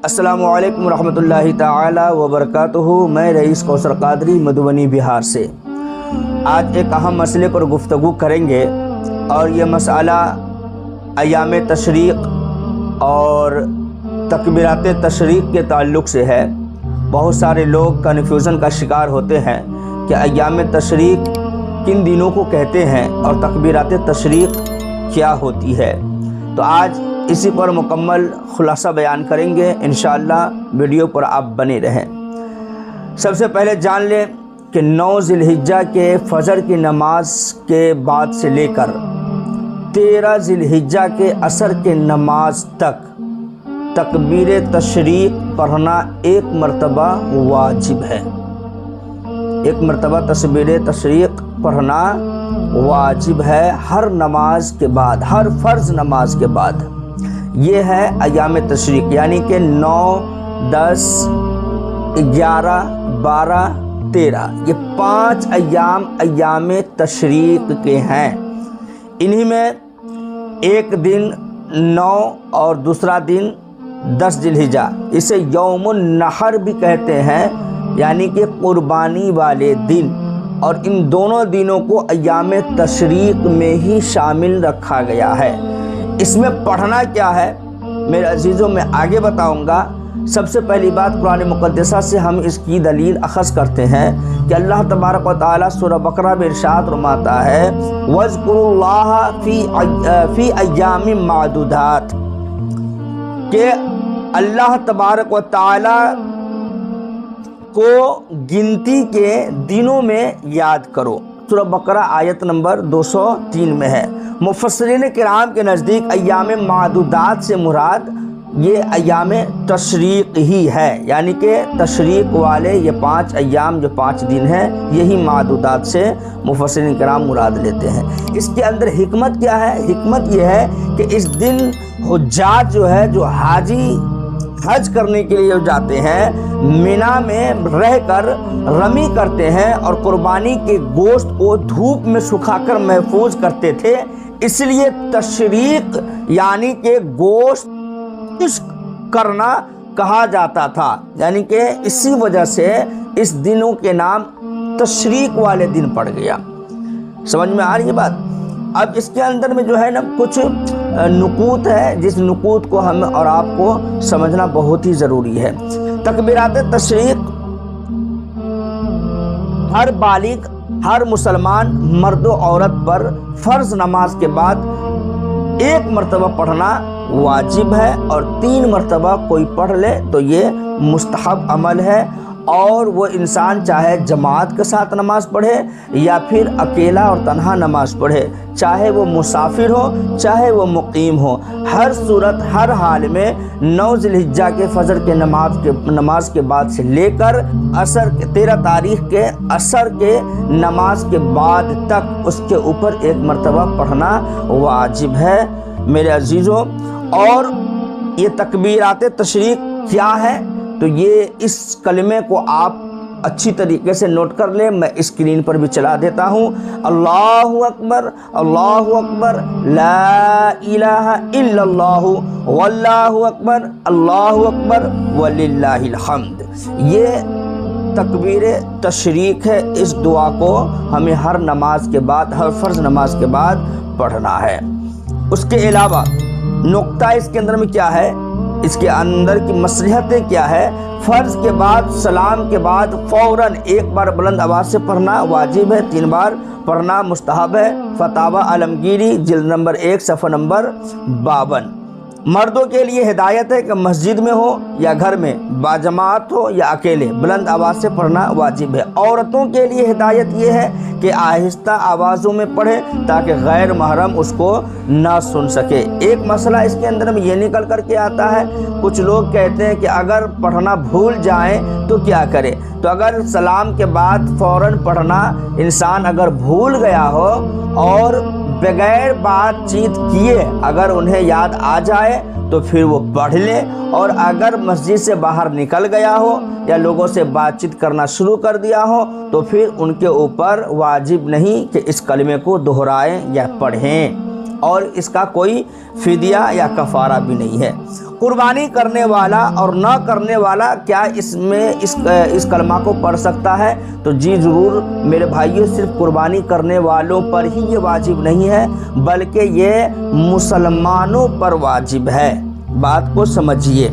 السلام علیکم ورحمۃ اللہ تعالی وبرکاتہ۔ میں رئیس کوثر قادری مدھوبنی بہار سے آج ایک اہم مسئلے پر گفتگو کریں گے، اور یہ مسئلہ ایام تشریق اور تکبیرات تشریق کے تعلق سے ہے۔ بہت سارے لوگ کنفیوژن کا شکار ہوتے ہیں کہ ایام تشریق کن دنوں کو کہتے ہیں اور تکبیرات تشریق کیا ہوتی ہے۔ تو آج اسی پر مکمل خلاصہ بیان کریں گے انشاءاللہ، ویڈیو پر آپ بنے رہیں۔ سب سے پہلے جان لیں کہ 9 ذی الحجہ کے فجر کی نماز کے بعد سے لے کر 13 ذی الحجہ کے عصر کے نماز تک تکبیر تشریق پڑھنا ایک مرتبہ واجب ہے۔ ایک مرتبہ تکبیر تشریق پڑھنا واجب ہے ہر نماز کے بعد، ہر فرض نماز کے بعد۔ یہ ہے ایام تشریق، یعنی کہ 9، 10، 11، 12، 13 یہ 5 ایام تشریق کے ہیں۔ انہی میں ایک دن 9 اور دوسرا دن 10 ذی الحجہ، اسے یوم النحر بھی کہتے ہیں، یعنی کہ قربانی والے دن، اور ان دونوں دنوں کو ایام تشریق میں ہی شامل رکھا گیا ہے۔ اس میں پڑھنا کیا ہے میرے عزیزوں، میں آگے بتاؤں گا۔ سب سے پہلی بات قرآن مقدسہ سے ہم اس کی دلیل اخذ کرتے ہیں کہ اللہ تبارک و تعالی سورہ بقرہ میں ارشاد فرماتا ہے وَاذْكُرُوا اللَّهَ فِي أَيَّامٍ مَّعْدُودَاتٍ، کہ اللہ تبارک و تعالی کو گنتی کے دنوں میں یاد کرو۔ سورہ بقرہ آیت نمبر 203 میں ہے۔ مفسرین کرام کے نزدیک ایام معدودات سے مراد یہ ایام تشریق ہی ہے، یعنی کہ تشریق والے یہ 5 ایام جو 5 دن ہیں، یہی معدودات سے مفسرین کرام مراد لیتے ہیں۔ اس کے اندر حکمت کیا ہے؟ حکمت یہ ہے کہ اس دن حجاج جو ہے، جو حاجی حج کرنے کے لیے جاتے ہیں، مینا میں رہ کر رمی کرتے ہیں اور قربانی کے گوشت کو دھوپ میں سکھا کر محفوظ کرتے تھے، اس لیے تشریق یعنی کہ گوشت خشک کرنا کہا جاتا تھا، یعنی کہ اسی وجہ سے اس دنوں کے نام تشریق والے دن پڑ گیا۔ سمجھ میں آ رہی ہے بات؟ اب اس کے اندر میں جو ہے نا کچھ نقوط ہے، جس نقوط کو ہم اور آپ کو سمجھنا بہت ہی ضروری ہے۔ تکبیرات تشریق ہر بالغ، ہر مسلمان مرد و عورت پر فرض نماز کے بعد ایک مرتبہ پڑھنا واجب ہے، اور 3 مرتبہ کوئی پڑھ لے تو یہ مستحب عمل ہے۔ اور وہ انسان چاہے جماعت کے ساتھ نماز پڑھے یا پھر اکیلا اور تنہا نماز پڑھے، چاہے وہ مسافر ہو چاہے وہ مقیم ہو، ہر صورت ہر حال میں 9 ذی الحجہ کے فجر کے نماز کے بعد سے لے کر 13 تاریخ کے عصر کے نماز کے بعد تک اس کے اوپر ایک مرتبہ پڑھنا واجب ہے میرے عزیزوں۔ اور یہ تکبیرات تشریق کیا ہے؟ تو یہ اس کلمے کو آپ اچھی طریقے سے نوٹ کر لیں، میں اسکرین پر بھی چلا دیتا ہوں۔ اللہ اکبر، اللہ اکبر، لا الہ الا اللہ، واللہ اکبر، اللہ اکبر، وللہ الحمد۔ یہ تکبیر تشریق ہے۔ اس دعا کو ہمیں ہر نماز کے بعد، ہر فرض نماز کے بعد پڑھنا ہے۔ اس کے علاوہ نقطہ اس کے اندر میں کیا ہے، اس کے اندر کی مصلحتیں کیا ہے؟ فرض کے بعد، سلام کے بعد فوراً ایک بار بلند آواز سے پڑھنا واجب ہے، 3 بار پڑھنا مستحب ہے۔ فتاوی عالمگیری جلد نمبر 1 صفحہ نمبر 52۔ مردوں کے لیے ہدایت ہے کہ مسجد میں ہو یا گھر میں، باجماعت ہو یا اکیلے، بلند آواز سے پڑھنا واجب ہے۔ عورتوں کے لیے ہدایت یہ ہے کہ آہستہ آوازوں میں پڑھے تاکہ غیر محرم اس کو نہ سن سکے۔ ایک مسئلہ اس کے اندر میں یہ نکل کر کے آتا ہے، کچھ لوگ کہتے ہیں کہ اگر پڑھنا بھول جائیں تو کیا کرے؟ تو اگر سلام کے بعد فوراً پڑھنا انسان اگر بھول گیا ہو اور بغیر بات چیت کیے اگر انہیں یاد آ جائے تو پھر وہ پڑھ لے، اور اگر مسجد سے باہر نکل گیا ہو یا لوگوں سے بات چیت کرنا شروع کر دیا ہو تو پھر ان کے اوپر واجب نہیں کہ اس کلمے کو دہرائیں یا پڑھیں، اور اس کا کوئی فدیہ یا کفارہ بھی نہیں ہے۔ قربانی کرنے والا اور نہ کرنے والا کیا اس کلمہ کو پڑھ سکتا ہے؟ تو جی ضرور میرے بھائیوں، صرف قربانی کرنے والوں پر ہی یہ واجب نہیں ہے، بلکہ یہ مسلمانوں پر واجب ہے۔ بات کو سمجھیے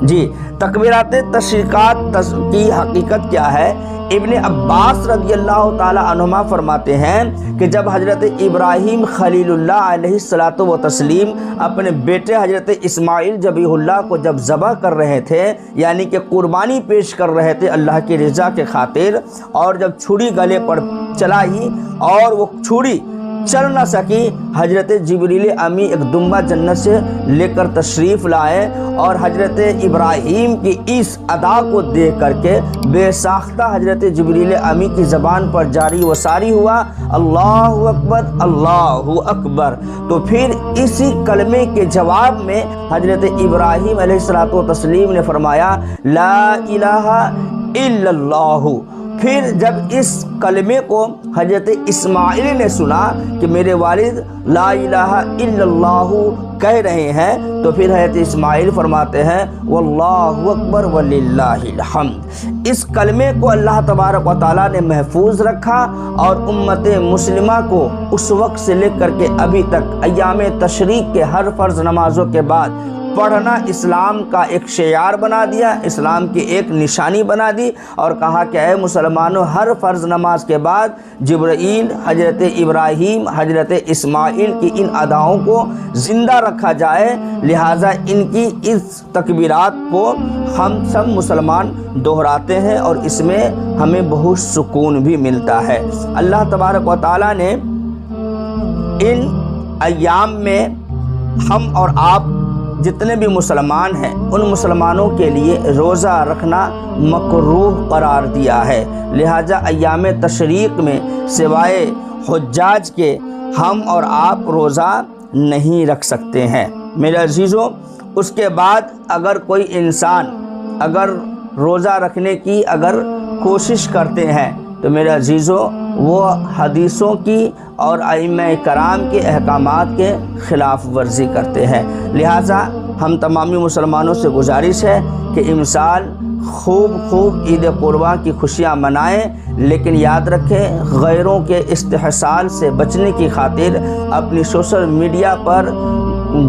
جی۔ تکبیرات تشریقات کی حقیقت کیا ہے؟ ابن عباس رضی اللہ تعالی عنہما فرماتے ہیں کہ جب حضرت ابراہیم خلیل اللہ علیہ الصلاۃ والتسلیم اپنے بیٹے حضرت اسماعیل ذبیح اللہ کو جب ذبح کر رہے تھے، یعنی کہ قربانی پیش کر رہے تھے اللہ کی رضا کے خاطر، اور جب چھری گلے پر چلائی اور وہ چھری چل نہ سکی، حضرت جبریل امی ایک دمبہ جنت سے لے کر تشریف لائے اور حضرت ابراہیم کی اس ادا کو دیکھ کر کے بے ساختہ حضرت جبریل امی کی زبان پر جاری و ساری ہوا، اللہ اکبر اللہ اکبر۔ تو پھر اسی کلمے کے جواب میں حضرت ابراہیم علیہ الصلوۃ والتسلیم نے فرمایا لا الہ الا اللہ۔ پھر جب اس کلمے کو حضرت اسماعیل نے سنا کہ میرے والد لا الہ الا اللہ کہہ رہے ہیں، تو پھر حضرت اسماعیل فرماتے ہیں واللہ اکبر وللہ الحمد۔ اس کلمے کو اللہ تبارک و تعالیٰ نے محفوظ رکھا اور امت مسلمہ کو اس وقت سے لے کر کے ابھی تک ایام تشریق کے ہر فرض نمازوں کے بعد پڑھنا اسلام کا ایک شعار بنا دیا، اسلام کی ایک نشانی بنا دی، اور کہا کہ اے مسلمانوں، ہر فرض نماز کے بعد جبرائیل، حضرت ابراہیم، حضرت اسماعیل کی ان اداؤں کو زندہ رکھا جائے، لہٰذا ان کی اس تکبیرات کو ہم سب مسلمان دہراتے ہیں اور اس میں ہمیں بہت سکون بھی ملتا ہے۔ اللہ تبارک و تعالیٰ نے ان ایام میں ہم اور آپ جتنے بھی مسلمان ہیں ان مسلمانوں کے لیے روزہ رکھنا مکروہ قرار دیا ہے، لہٰذا ایام تشریق میں سوائے حجاج کے ہم اور آپ روزہ نہیں رکھ سکتے ہیں میرے عزیزوں۔ اس کے بعد اگر کوئی انسان اگر روزہ رکھنے کی اگر کوشش کرتے ہیں تو میرے عزیزوں وہ حدیثوں کی اور ائمہ کرام کے احکامات کے خلاف ورزی کرتے ہیں، لہٰذا ہم تمامی مسلمانوں سے گزارش ہے کہ امسال خوب عید قربان کی خوشیاں منائیں، لیکن یاد رکھیں غیروں کے استحصال سے بچنے کی خاطر اپنی سوشل میڈیا پر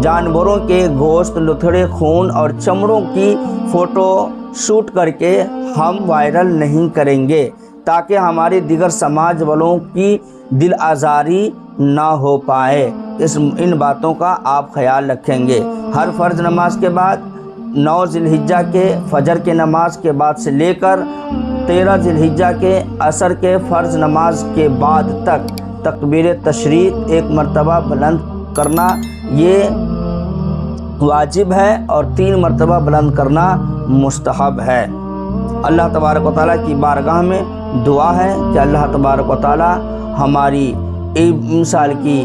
جانوروں کے گوشت، لتھڑے خون اور چمڑوں کی فوٹو شوٹ کر کے ہم وائرل نہیں کریں گے تاکہ ہماری دیگر سماج والوں کی دل آزاری نہ ہو پائے۔ ان باتوں کا آپ خیال رکھیں گے۔ ہر فرض نماز کے بعد 9 ذی الحجہ کے فجر کے نماز کے بعد سے لے کر 13 ذی الحجہ کے عصر کے فرض نماز کے بعد تک تکبیر تشریق ایک مرتبہ بلند کرنا یہ واجب ہے اور 3 مرتبہ بلند کرنا مستحب ہے۔ اللہ تبارک و تعالیٰ کی بارگاہ میں دعا ہے کہ اللہ تبارک و تعالیٰ ہماری امسال کی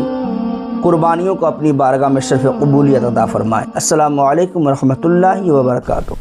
قربانیوں کو اپنی بارگاہ میں شرف قبولیت عطا فرمائے۔ السلام علیکم ورحمۃ اللہ وبرکاتہ۔